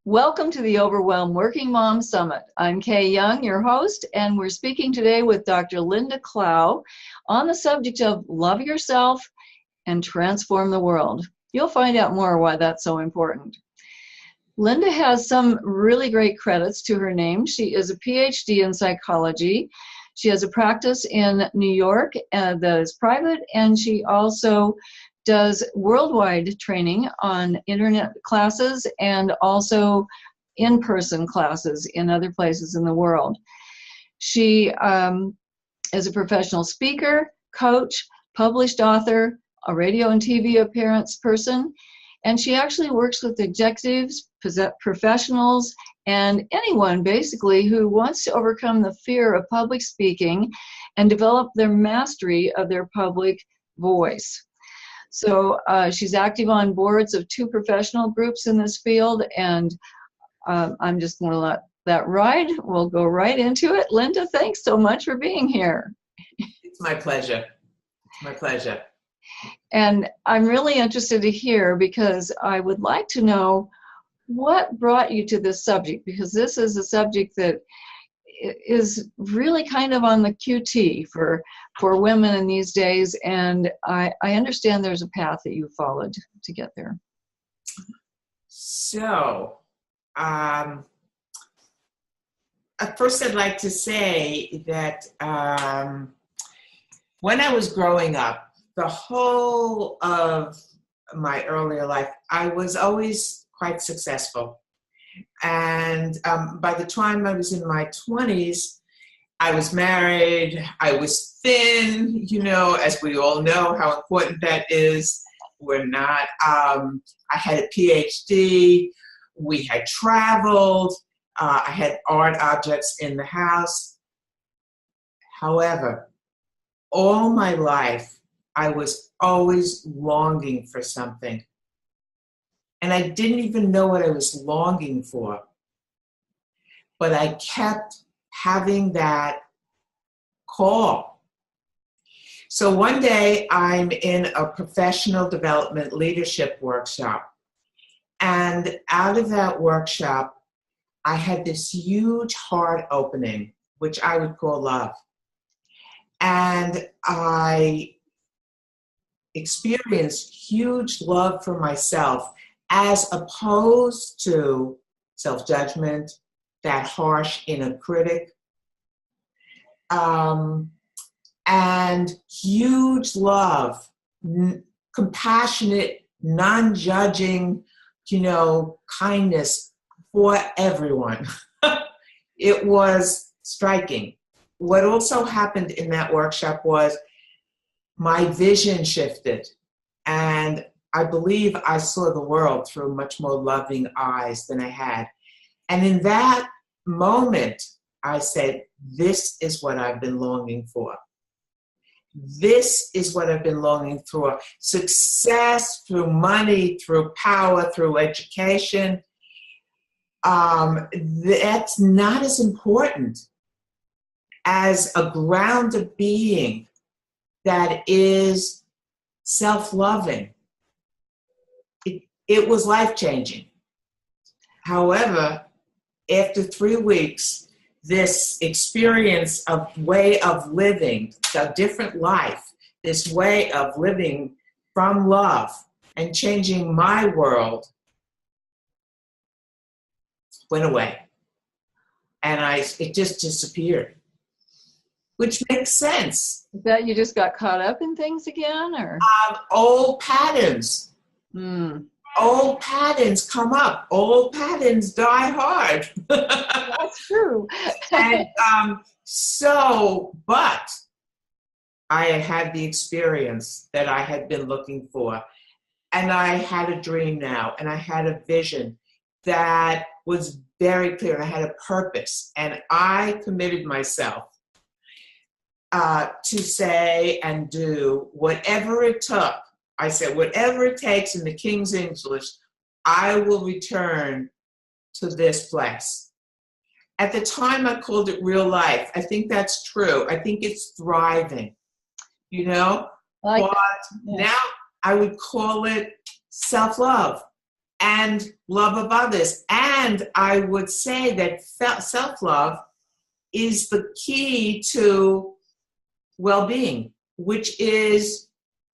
Welcome to the Overwhelmed Working Mom Summit. I'm Kay Young, your host, and we're speaking today with Dr. Lynda Klau on the subject of love yourself and transform the world. You'll find out more why that's so important. Lynda has some really great credits to her name. She is a PhD in psychology. She has a practice in New York that is private, and she also does worldwide training on internet classes and also in-person classes in other places in the world. She is a professional speaker, coach, published author, a radio and TV appearance person, and she actually works with executives, professionals, and anyone basically who wants to overcome the fear of public speaking and develop their mastery of their public voice. So she's active on boards of 2 professional groups in this field, and I'm just going to let that ride. We'll go right into it. Lynda, thanks so much for being here. It's my pleasure. It's my pleasure. And I'm really interested to hear, because I would like to know what brought you to this subject, because this is a subject that is really kind of on the QT for women in these days, and I understand there's a path that you followed to get there. So, first I'd like to say that when I was growing up, the whole of my earlier life, I was always quite successful. And by the time I was in my 20s, I was married, I was thin, as we all know how important that is. We're not. I had a PhD, we had traveled, I had art objects in the house. However, all my life, I was always longing for something. And I didn't even know what I was longing for. But I kept having that call. So one day I'm in a professional development leadership workshop. And out of that workshop, I had this huge heart opening, which I would call love. And I experienced huge love for myself, as opposed to self-judgment, that harsh inner critic, and huge love, compassionate, non-judging, kindness for everyone. It was striking. What also happened in that workshop was my vision shifted, and I believe I saw the world through much more loving eyes than I had. And in that moment, I said, this is what I've been longing for. This is what I've been longing for. Success through money, through power, through education. That's not as important as a ground of being that is self-loving. It was life-changing. However, after 3 weeks, this experience of way of living, a different life, this way of living from love and changing my world went away. And it just disappeared, which makes sense. That you just got caught up in things again, or? Old patterns. Old patterns come up. Old patterns die hard. That's true. And but I had the experience that I had been looking for. And I had a dream now, and I had a vision that was very clear, and I had a purpose. And I committed myself to say and do whatever it took. I said, whatever it takes in the King's English, I will return to this place. At the time, I called it real life. I think that's true. I think it's thriving, but Yeah. now I would call it self-love. and love of others. And I would say that self-love is the key to well-being, which is,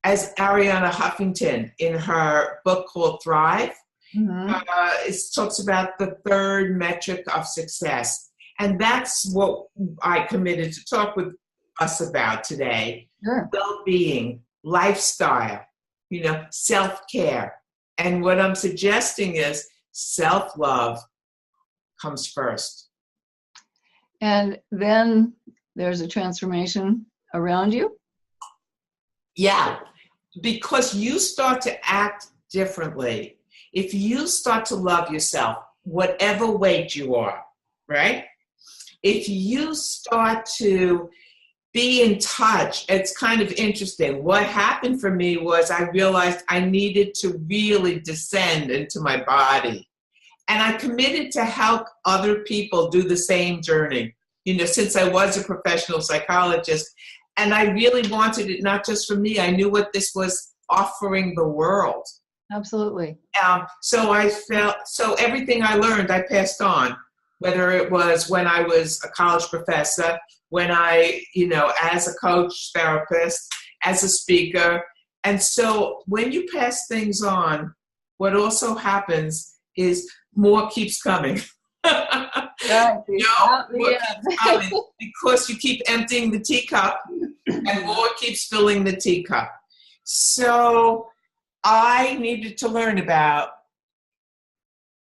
as Arianna Huffington in her book called Thrive, it talks about the third metric of success. And that's what I committed to talk with us about today. Sure. Well-being, lifestyle, self-care. And what I'm suggesting is self-love comes first. And then there's a transformation around you? Yeah, because you start to act differently. If you start to love yourself, whatever weight you are, right? If you start to be in touch, it's kind of interesting. What happened for me was I realized I needed to really descend into my body. And I committed to help other people do the same journey, since I was a professional psychologist. And I really wanted it not just for me. I knew what this was offering the world. Absolutely. So everything I learned, I passed on, whether it was when I was a college professor, when I, as a coach, therapist, as a speaker. And so when you pass things on, what also happens is more keeps coming. Right. More keeps coming because you keep emptying the teacup and more keeps filling the teacup. So I needed to learn about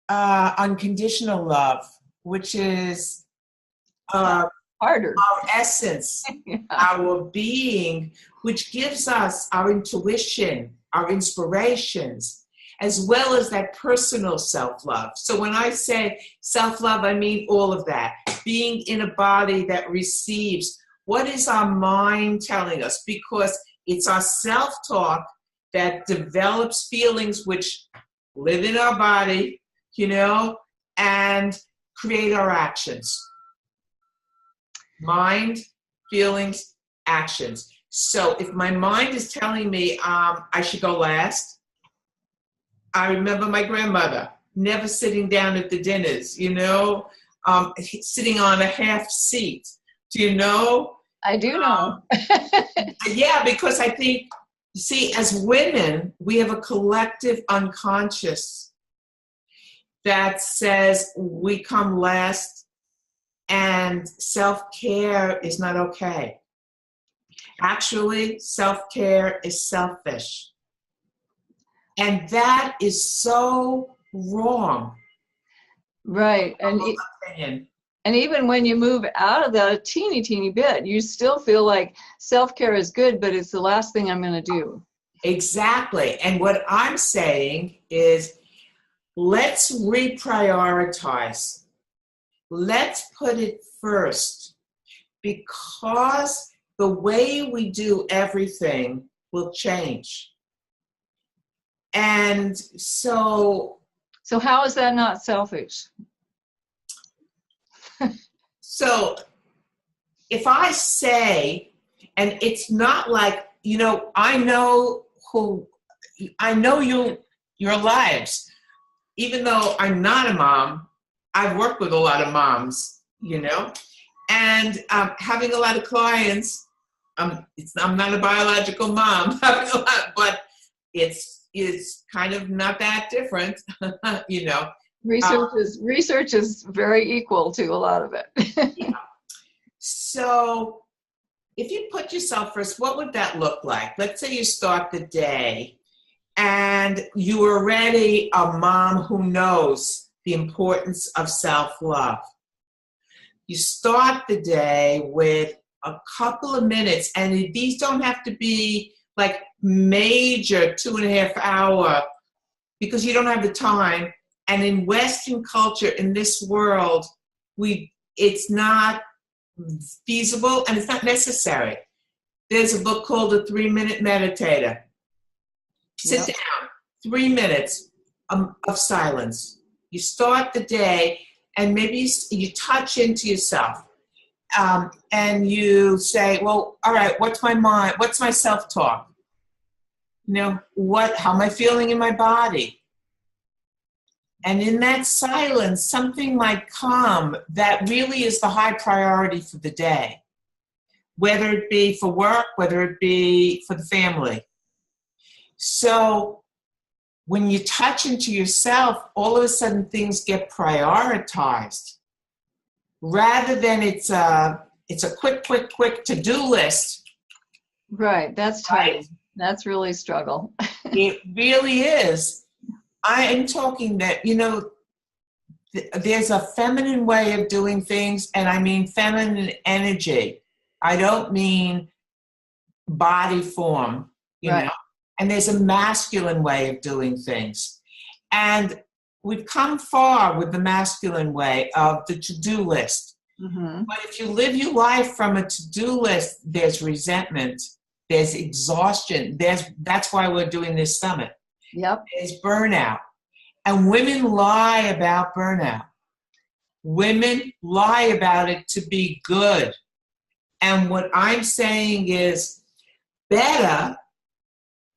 unconditional love, which is harder. Our essence, our being, which gives us our intuition, our inspirations, as well as that personal self-love. So when I say self-love, I mean all of that. Being in a body that receives what is our mind telling us, because it's our self-talk that develops feelings which live in our body, and create our actions. Mind, feelings, actions. So if my mind is telling me I should go last, I remember my grandmother never sitting down at the dinners, sitting on a half seat. Do you know? I do know. Yeah, because I think, as women, we have a collective unconscious that says we come last and self-care is not okay. Actually, self-care is selfish. And that is so wrong. Right. And even when you move out of that a teeny bit, you still feel like self-care is good, but it's the last thing I'm going to do. Exactly. And what I'm saying is, let's reprioritize. Let's put it first, because the way we do everything will change. And so how is that not selfish? So if I say, and it's not like, I know your lives, even though I'm not a mom, I've worked with a lot of moms, and having a lot of clients. I'm not a biological mom, but it's kind of not that different, Research is very equal to a lot of it. Yeah. So if you put yourself first, what would that look like? Let's say you start the day and you are already a mom who knows the importance of self-love. You start the day with a couple of minutes, and these don't have to be like major 2.5 hour, because you don't have the time. And in Western culture, in this world, it's not feasible and it's not necessary. There's a book called The 3-Minute Meditator. Sit down, 3 minutes of silence. You start the day, and maybe you touch into yourself, and you say, well, all right, what's my mind? What's my self-talk? How am I feeling in my body? And in that silence, something might come that really is the high priority for the day, whether it be for work, whether it be for the family. So when you touch into yourself, all of a sudden things get prioritized. Rather than it's a quick to-do list. Right, that's tight. Right? That's really struggle. It really is. I am talking that, there's a feminine way of doing things, and I mean feminine energy. I don't mean body form, you know. And there's a masculine way of doing things. And we've come far with the masculine way of the to-do list. Mm-hmm. But if you live your life from a to-do list, there's resentment, there's exhaustion. That's why we're doing this summit. Yep. There's burnout. And women lie about burnout. Women lie about it to be good. And what I'm saying is better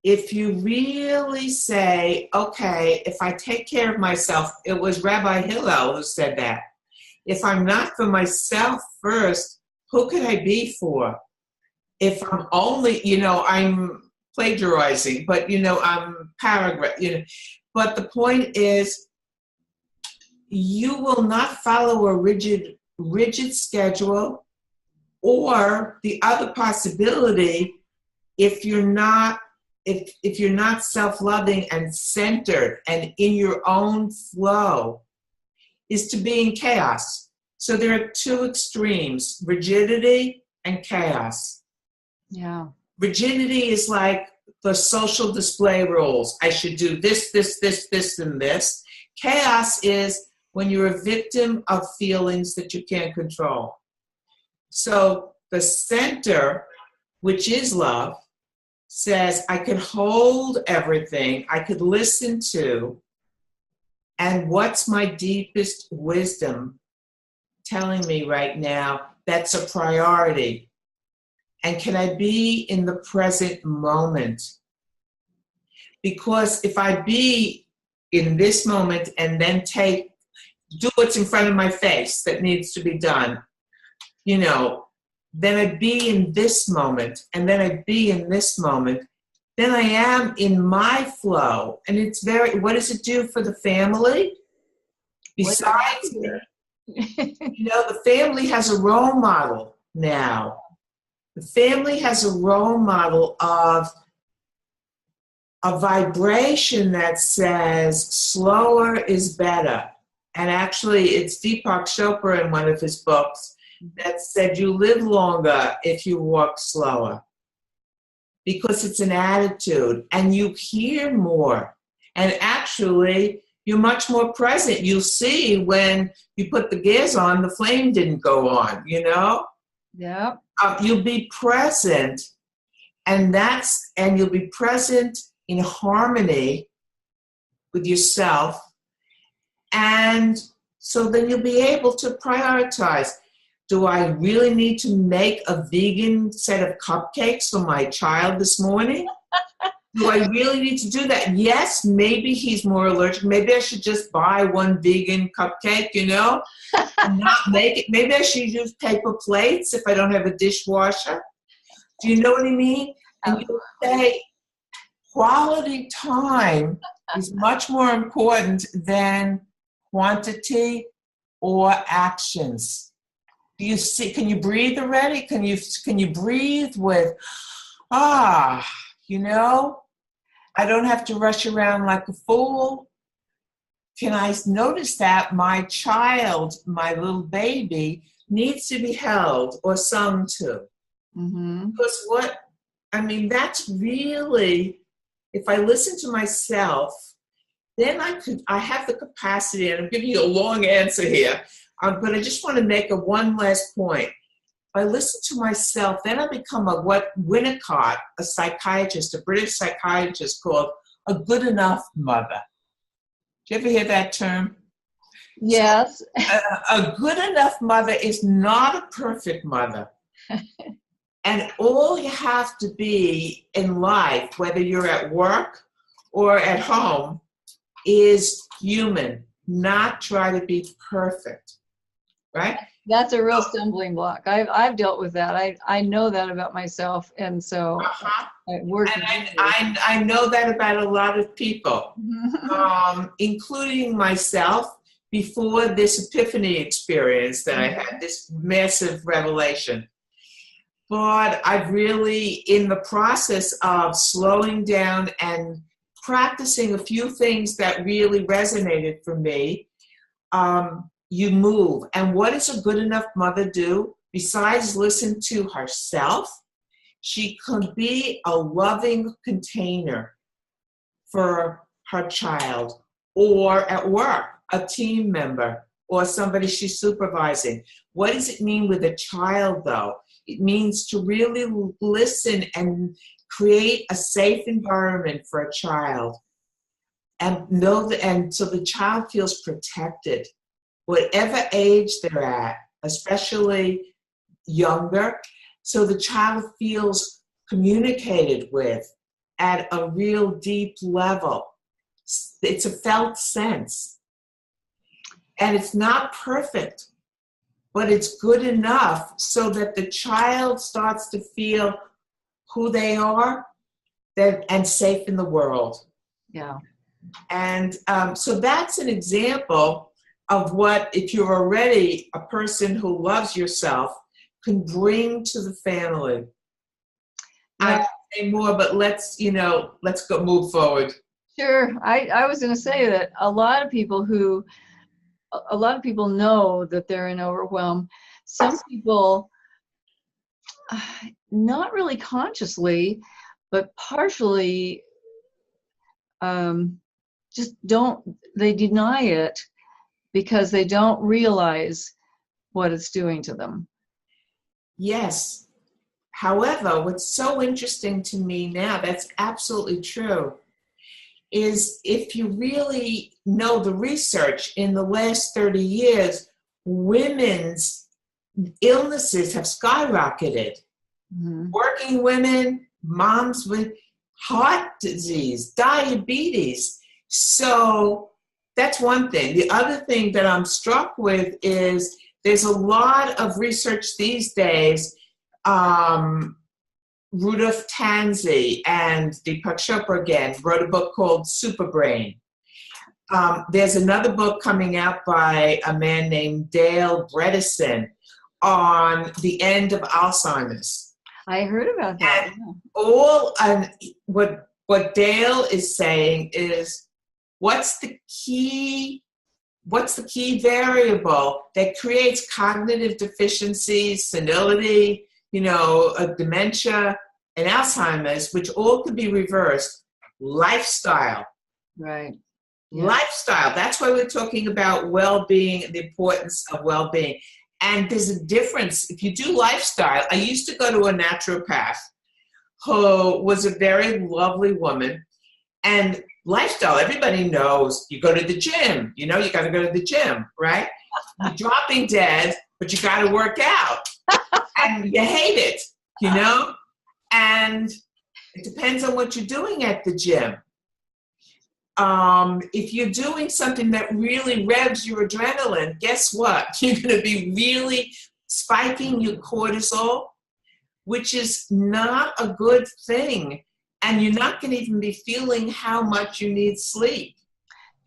if you really say, okay, if I take care of myself, it was Rabbi Hillel who said that. If I'm not for myself first, who could I be for? If I'm only, I'm plagiarizing, but, I'm paragraph, But the point is, you will not follow a rigid schedule, or the other possibility, if you're not self-loving and centered and in your own flow, is to be in chaos. So there are two extremes, rigidity and chaos. Yeah. Rigidity is like the social display rules. I should do this, and this. Chaos is when you're a victim of feelings that you can't control. So the center, which is love, says I could hold everything, I could listen to, and what's my deepest wisdom telling me right now that's a priority? And can I be in the present moment? Because if I be in this moment and then do what's in front of my face that needs to be done, then I'd be in this moment, and then I'd be in this moment, then I am in my flow. And it's what does it do for the family? Besides, the family has a role model now. The family has a role model of a vibration that says slower is better. And actually, it's Deepak Chopra in one of his books that said you live longer if you walk slower. Because it's an attitude, and you hear more. And actually, you're much more present. You'll see when you put the gears on, the flame didn't go on, Yeah. You'll be present, and you'll be present in harmony with yourself. And so then you'll be able to prioritize. Do I really need to make a vegan set of cupcakes for my child this morning? Do I really need to do that? Yes, maybe he's more allergic. Maybe I should just buy one vegan cupcake, and not make it. Maybe I should use paper plates if I don't have a dishwasher. Do you know what I mean? And you say quality time is much more important than quantity or actions. Do you see? Can you breathe already? Can you breathe with, I don't have to rush around like a fool. Can I notice that my child, my little baby, needs to be held or sung to? Mm-hmm. Because that's really, if I listen to myself, then I have the capacity, and I'm giving you a long answer here, but I just want to make one last point. If I listen to myself, then I become what Winnicott, a psychiatrist, a British psychiatrist, called a good enough mother. Did you ever hear that term? Yes. A good enough mother is not a perfect mother. And all you have to be in life, whether you're at work or at home, is human. not try to be perfect, right? That's a real stumbling block. I've dealt with that. I know that about myself, and so it worked. And I know that about a lot of people, including myself, before this epiphany experience that I had, this massive revelation. But I've really, in the process of slowing down and practicing a few things that really resonated for me, you move. And what does a good enough mother do? Besides listen to herself, she can be a loving container for her child, or at work, a team member, or somebody she's supervising. What does it mean with a child, though? It means to really listen and create a safe environment for a child, and know that, and so the child feels protected, whatever age they're at, especially younger, so the child feels communicated with at a real deep level. It's a felt sense. And it's not perfect, but it's good enough so that the child starts to feel who they are and safe in the world. Yeah. And so that's an example of what, if you're already a person who loves yourself, can bring to the family. I can say more, but let's go move forward. Sure. I was going to say that a lot of people know that they're in overwhelm. Some people, not really consciously, but partially, just they deny it because they don't realize what it's doing to them. Yes. However, what's so interesting to me now, that's absolutely true, is if you really know the research in the last 30 years, women's illnesses have skyrocketed. Mm-hmm. Working women, moms with heart disease, diabetes. So that's one thing. The other thing that I'm struck with is there's a lot of research these days. Rudolph Tanzi and Deepak Chopra again wrote a book called Superbrain. There's another book coming out by a man named Dale Bredesen on the end of Alzheimer's. I heard about that. And what Dale is saying is, what's the key variable that creates cognitive deficiencies, senility, dementia, and Alzheimer's, which all could be reversed? Lifestyle. Right. Yeah. Lifestyle. That's why we're talking about well-being, the importance of well-being. And there's a difference. If you do lifestyle, I used to go to a naturopath who was a very lovely woman. And lifestyle, everybody knows you go to the gym. You got to go to the gym, right? You're dropping dead, but you got to work out. And you hate it, And it depends on what you're doing at the gym. If you're doing something that really revs your adrenaline, guess what? You're going to be really spiking your cortisol, which is not a good thing. And you're not going to even be feeling how much you need sleep.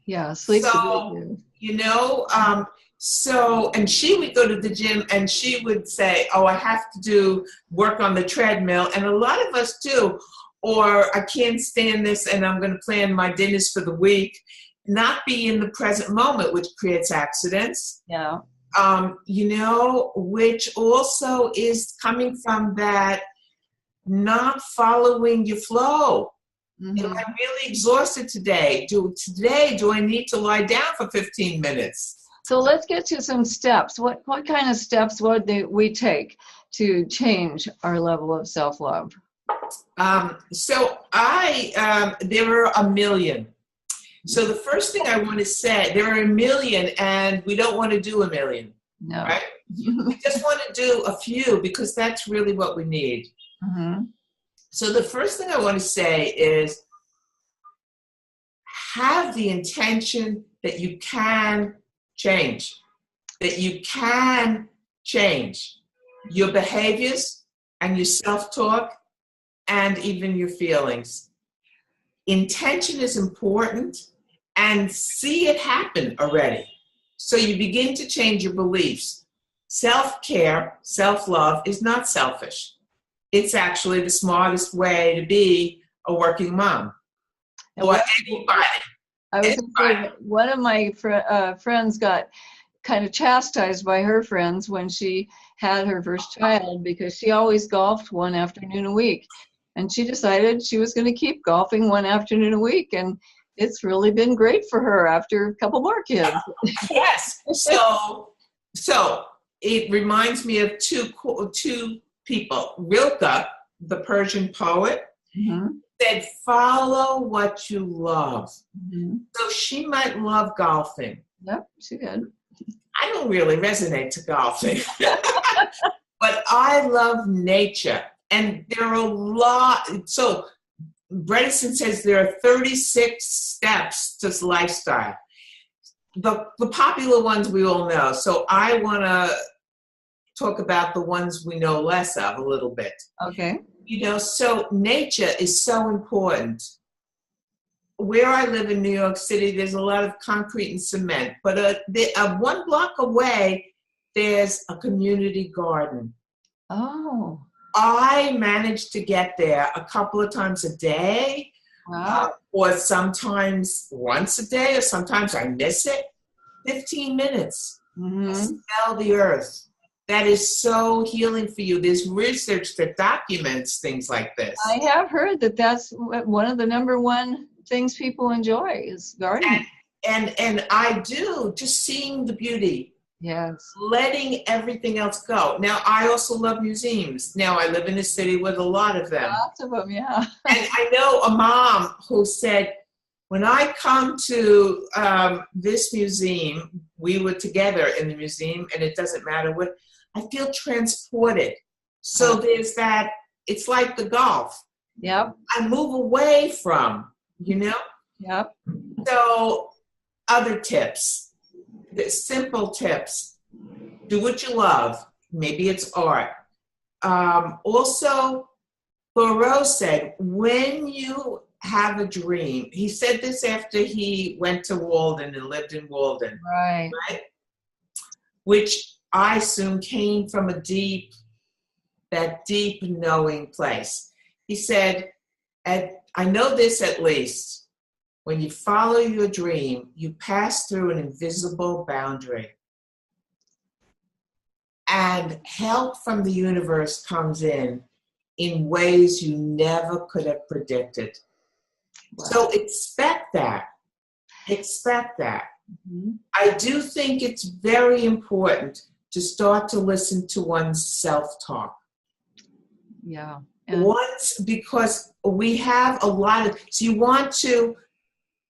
Yeah, sleep. And she would go to the gym and she would say, I have to do work on the treadmill. And a lot of us do. Or I can't stand this and I'm going to plan my dinners for the week. Not be in the present moment, which creates accidents. Yeah. Which also is coming from that not following your flow. Mm-hmm. Am I really exhausted today? Do I need to lie down for 15 minutes? So let's get to some steps. What kind of steps would we take to change our level of self-love? There are a million. So the first thing I want to say, there are a million and we don't want to do a million. No. Right? We just want to do a few because that's really what we need. Mm-hmm. So the first thing I want to say is, have the intention that you can change, that you can change your behaviors and your self-talk and even your feelings. Intention is important, and see it happen already. So you begin to change your beliefs. Self-care, self-love is not selfish. It's actually the smartest way to be a working mom. Or anybody. I was going to say, one of my friends got kind of chastised by her friends when she had her first child because she always golfed one afternoon a week. And she decided she was going to keep golfing one afternoon a week. And it's really been great for her after a couple more kids. Yes. So it reminds me of two people. Rilke, the Persian poet, said, follow what you love. So she might love golfing. Yep, she did. I don't really resonate to golfing, but I love nature. And there are a lot. So Bredesen says there are 36 steps to lifestyle. The popular ones we all know. So I want to talk about the ones we know less of a little bit. Okay. So nature is so important. Where I live in New York City, there's a lot of concrete and cement, but 1 block away, there's a community garden. Oh. I manage to get there a couple of times a day, or sometimes once a day, or sometimes I miss it. 15 minutes. Smell the earth. That is so healing for you. There's research that documents things like this. I have heard that that's one of the number one things people enjoy is gardening. And I do, just seeing the beauty. Yes. Letting everything else go. Now, I also love museums. Now, I live in a city with a lot of them. Lots of them, yeah. And I know a mom who said, when I come to this museum, we were together in the museum, and it doesn't matter what, I feel transported. So there's that, it's like the golf. Yep. I move away from, Yep. So other tips, the simple tips, do what you love. Maybe it's art. Also, Thoreau said, when you have a dream, he said this after he went to Walden and lived in Walden. Right. Which I assume came from that deep knowing place. He said, I know this at least, when you follow your dream, you pass through an invisible boundary. And help from the universe comes in ways you never could have predicted. Wow. So expect that. Expect that. I do think it's very important to start to listen to one's self-talk. Yeah. Because we have a lot of, so you want to,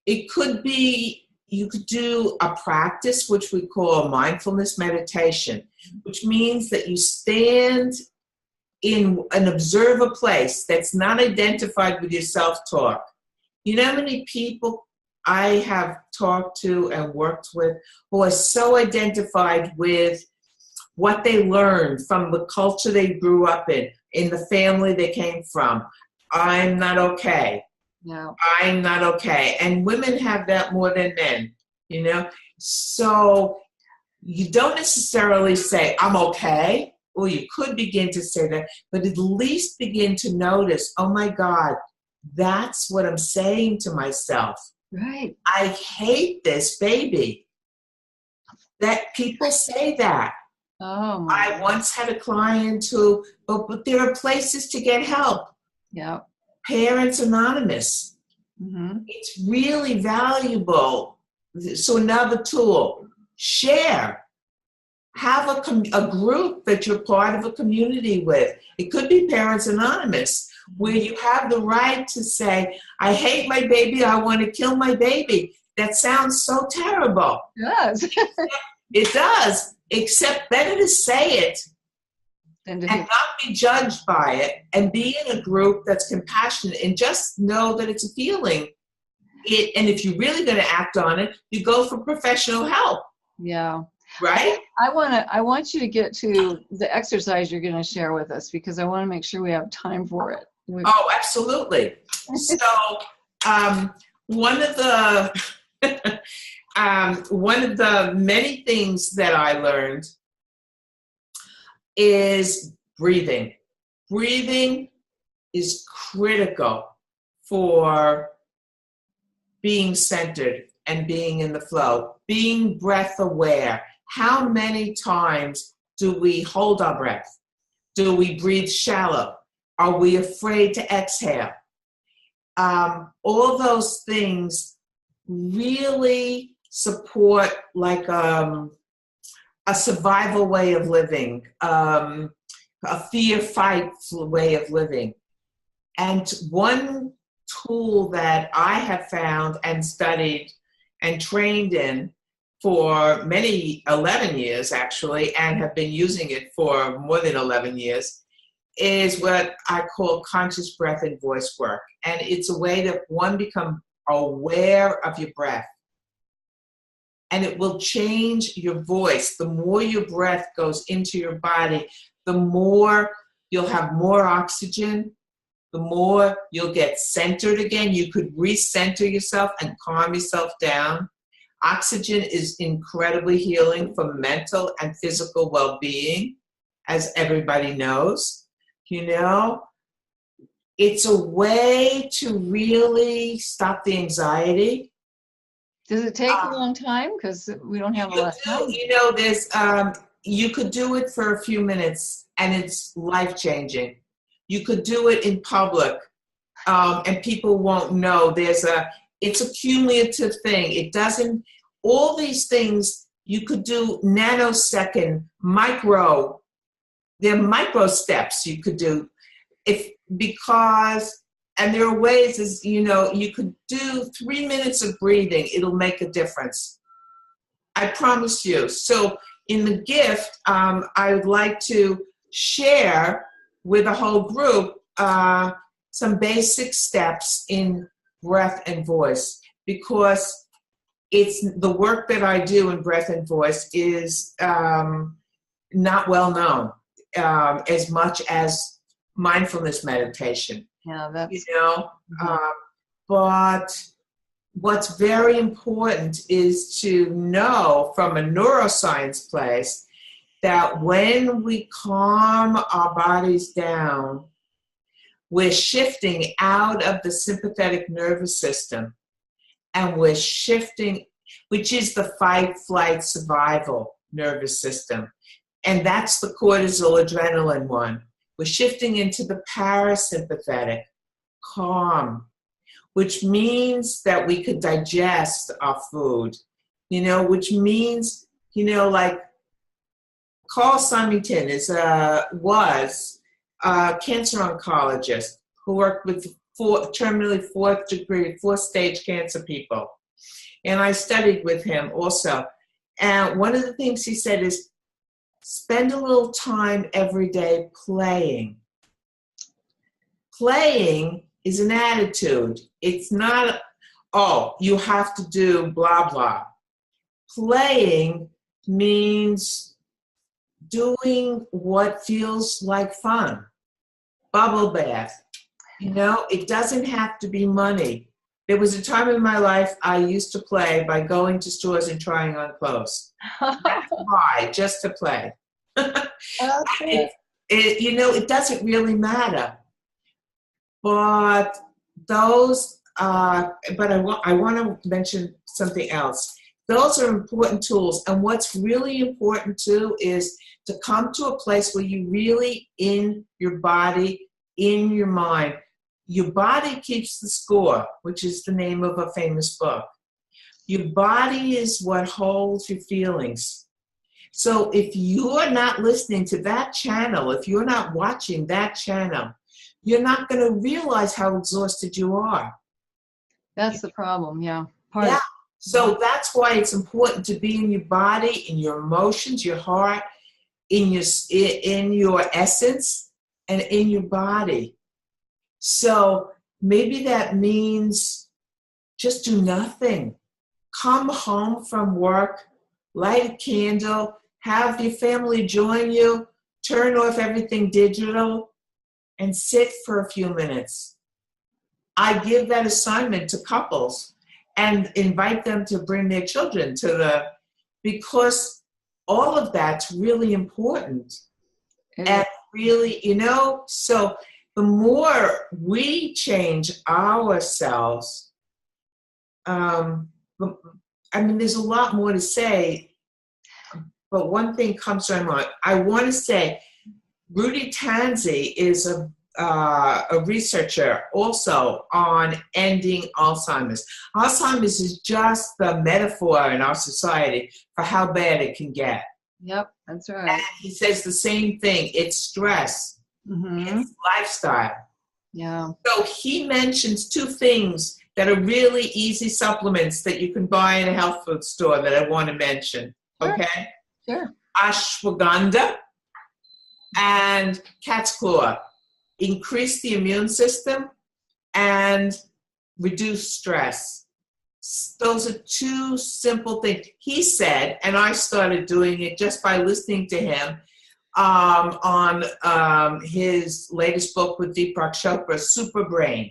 it could be, you could do a practice, which we call mindfulness meditation, which means that you stand in and observe a place that's not identified with your self-talk. You know how many people I have talked to and worked with who are so identified with what they learned from the culture they grew up in the family they came from. I'm not okay. No. I'm not okay. And women have that more than men, So you don't necessarily say, I'm okay. Well, you could begin to say that, but at least begin to notice, oh my God, that's what I'm saying to myself. Right. I hate this baby. That people say that. Oh, I once had a client who, but there are places to get help. Yeah. Parents Anonymous. It's really valuable. So another tool, share. Have a group that you're part of a community with. It could be Parents Anonymous, where you have the right to say, I hate my baby, I want to kill my baby. That sounds so terrible. It does. It does, except better to say it and not be judged by it, and be in a group that's compassionate and just know that it's a feeling. And if you're really going to act on it, you go for professional help. Yeah. Right? I want you to get to the exercise you're going to share with us, because I want to make sure we have time for it. Oh, absolutely. So one of the many things that I learned is breathing. Breathing is critical for being centered and being in the flow, being breath aware. How many times do we hold our breath? Do we breathe shallow? Are we afraid to exhale? All those things really support like a survival way of living, a fear-fight way of living. And one tool that I have found and studied and trained in for 11 years actually, and have been using it for more than 11 years, is what I call conscious breath and voice work. And it's a way that one becomes aware of your breath. And it will change your voice. The more your breath goes into your body, the more you'll have more oxygen, the more you'll get centered again. You could recenter yourself and calm yourself down. Oxygen is incredibly healing for mental and physical well-being, as everybody knows. You know, it's a way to really stop the anxiety. Does it take a long time? Because we don't have a lot of time. You know, there's you could do it for a few minutes, and it's life-changing. You could do it in public, and people won't know. It's a cumulative thing. It doesn't, all these things you could do nanosecond, they're micro steps you could do and there are ways, as you know, you could do 3 minutes of breathing. It'll make a difference. I promise you. So in the gift, I would like to share with the whole group some basic steps in breath and voice, because it's the work that I do in breath and voice is not well known as much as mindfulness meditation. Yeah, that's, you know. But what's very important is to know from a neuroscience place that when we calm our bodies down, we're shifting out of the sympathetic nervous system, and we're shifting, which is the fight, flight, survival nervous system. And that's the cortisol, adrenaline one. We're shifting into the parasympathetic, calm, which means that we could digest our food, you know, which means, you know, like Carl Symington was a cancer oncologist who worked with terminally fourth-stage cancer people. And I studied with him also. And one of the things he said is, spend a little time every day playing. Playing is an attitude. It's not, oh, you have to do blah, blah. Playing means doing what feels like fun. Bubble bath. You know, it doesn't have to be money. There was a time in my life I used to play by going to stores and trying on clothes. That's why, just to play. You know, it doesn't really matter. But those, but I want to mention something else. Those are important tools. And what's really important too is to come to a place where you really, in your body, in your mind, your body keeps the score, which is the name of a famous book. Your body is what holds your feelings. So if you're not listening to that channel, if you're not watching that channel, you're not going to realize how exhausted you are. That's the problem, yeah. So that's why it's important to be in your body, in your emotions, your heart, in your essence, and in your body. So maybe that means just do nothing. Come home from work, light a candle, have your family join you, turn off everything digital, and sit for a few minutes. I give that assignment to couples and invite them to bring their children because all of that's really important. And really, so the more we change ourselves, there's a lot more to say, but one thing comes to my mind. I want to say Rudy Tanzi is a researcher also on ending Alzheimer's. Alzheimer's is just the metaphor in our society for how bad it can get. Yep, that's right. And he says the same thing. It's stress. Mm-hmm. It's lifestyle. Yeah. So he mentions two things that are really easy supplements that you can buy in a health food store that I want to mention. Sure. Okay? Sure. Ashwagandha and cat's claw. Increase the immune system and reduce stress. Those are two simple things. He said, and I started doing it just by listening to him on his latest book with Deepak Chopra, Super Brain.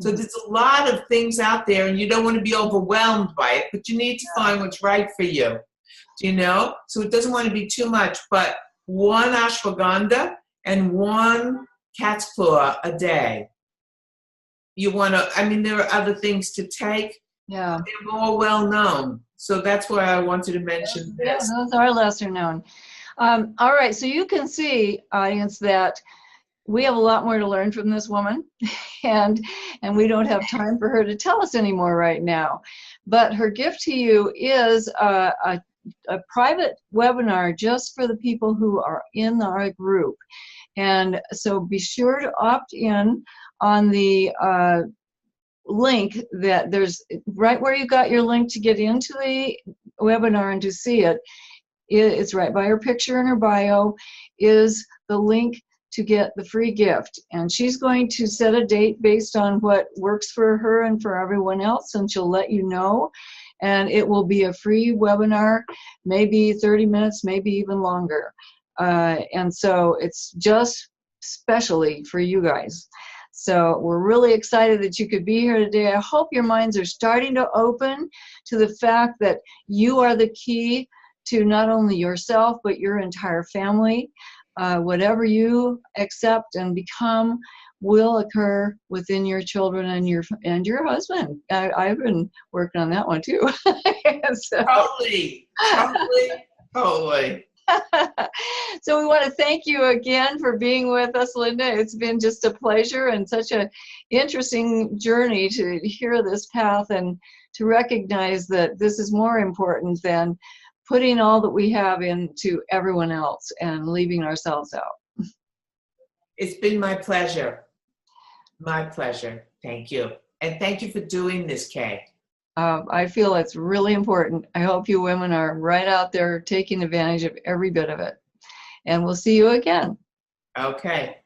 So there's a lot of things out there, and you don't want to be overwhelmed by it, but you need to find what's right for you. So it doesn't want to be too much, but one ashwagandha and one cat's claw a day. You want to, there are other things to take. Yeah. They're more well known. So that's why I wanted to mention this. Yeah, those are lesser known. All right. So you can see, audience, that we have a lot more to learn from this woman, and we don't have time for her to tell us anymore right now. But her gift to you is a private webinar just for the people who are in our group. And so be sure to opt in on the link that there's right where you got your link to get into the webinar and to see it. It's right by her picture in her bio is the link to get the free gift. And she's going to set a date based on what works for her and for everyone else, and she'll let you know. And it will be a free webinar, maybe 30 minutes, maybe even longer. And so it's just specially for you guys. So we're really excited that you could be here today. I hope your minds are starting to open to the fact that you are the key to not only yourself, but your entire family. Whatever you accept and become will occur within your children and your husband. I've been working on that one too. So. Totally. So we want to thank you again for being with us, Lynda. It's been just a pleasure and such an interesting journey to hear this path and to recognize that this is more important than putting all that we have into everyone else and leaving ourselves out. It's been my pleasure. My pleasure. Thank you. And thank you for doing this, Kay. I feel it's really important. I hope you women are right out there taking advantage of every bit of it. And we'll see you again. Okay.